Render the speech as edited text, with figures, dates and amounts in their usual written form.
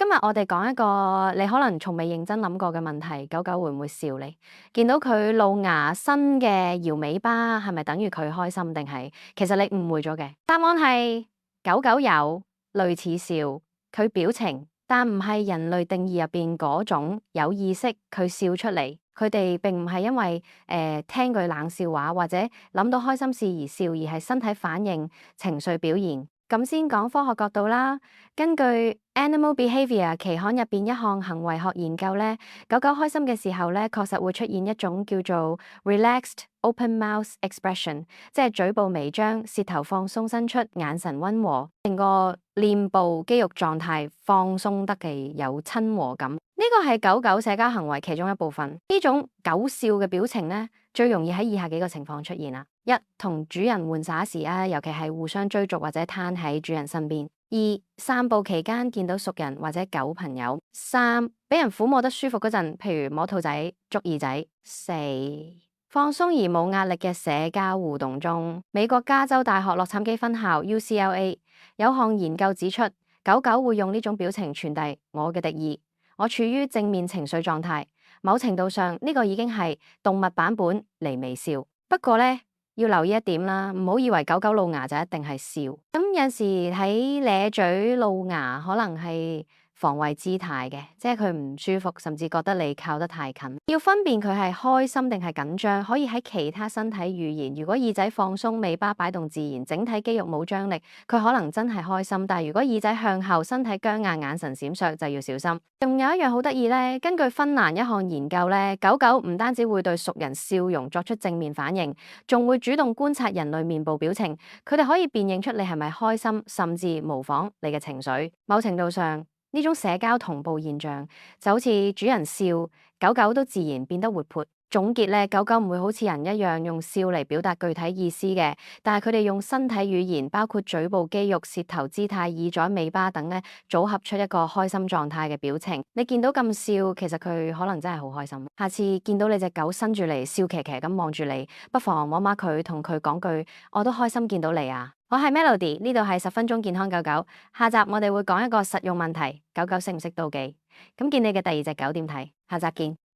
今日我哋講一個你可能從未認真諗過嘅問題：狗狗會唔會笑你？見到佢露牙新嘅搖尾巴，係咪等於佢開心？定係其實你誤會咗嘅？答案係狗狗有類似笑，佢表情，但唔係人類定義入邊嗰種有意識佢笑出嚟。佢哋並唔係因為聽句冷笑話或者諗到開心事而笑，而係身體反應、情緒表現。咁先講科學角度啦。根據《Animal Behavior》期刊入邊一項行為學研究咧，狗狗開心嘅時候咧，確實會出現一種叫做 relaxed open mouth expression，即係嘴部微張、舌頭放鬆伸出、眼神溫和，成個臉部肌肉狀態放鬆得嘅有親和感。呢個係狗狗社交行為其中一部分。呢種狗笑嘅表情咧，最容易喺以下幾個情況出現啦：一、同主人玩耍時啊，尤其係互相追逐或者攤喺主人身邊；二、散步期間見到熟人或者狗朋友；三、俾人撫摸得舒服嗰陣，譬如摸肚仔、捉耳仔；四、放鬆而冇壓力嘅社交互動中。美國加州大學洛杉磯分校 UCLA 有項研究指出，狗狗會用呢種表情傳遞我嘅敵意，我處於正面情緒狀態。某程度上，呢個已經係動物版本嚟微笑。不過咧，要留意一點啦，唔好以為狗狗露牙就一定係笑。咁有時喺咧嘴露牙，可能係防衛姿態嘅，即係佢唔舒服，甚至覺得你靠得太近。要分辨佢係開心定係緊張，可以喺其他身體語言。如果耳仔放鬆、尾巴擺動自然、整體肌肉冇張力，佢可能真係開心。但係如果耳仔向後、身體僵硬、眼神閃爍，就要小心。仲有一樣好得意咧，根據芬蘭一項研究咧，狗狗唔單止會對熟人笑容作出正面反應，仲會主動觀察人類面部表情。佢哋可以辨認出你係咪開心，甚至模仿你嘅情緒。某程度上，呢種社交同步現象就好似主人笑，狗狗都自然變得活潑。總結咧，狗狗唔會好似人一樣用笑嚟表達具體意思嘅，但係佢哋用身體語言，包括嘴部肌肉、舌頭姿態、耳仔、尾巴等咧，組合出一個開心狀態嘅表情。你見到咁笑，其實佢可能真係好開心。下次見到你隻狗伸住嚟笑騎騎咁望住你，不妨摸摸佢，同佢講句：我都開心見到你啊！我係 Melody，呢度係10分鐘健康狗狗。下集我哋會講一個實用問題：狗狗識唔識妒忌？咁見你嘅第二隻狗點睇？下集見。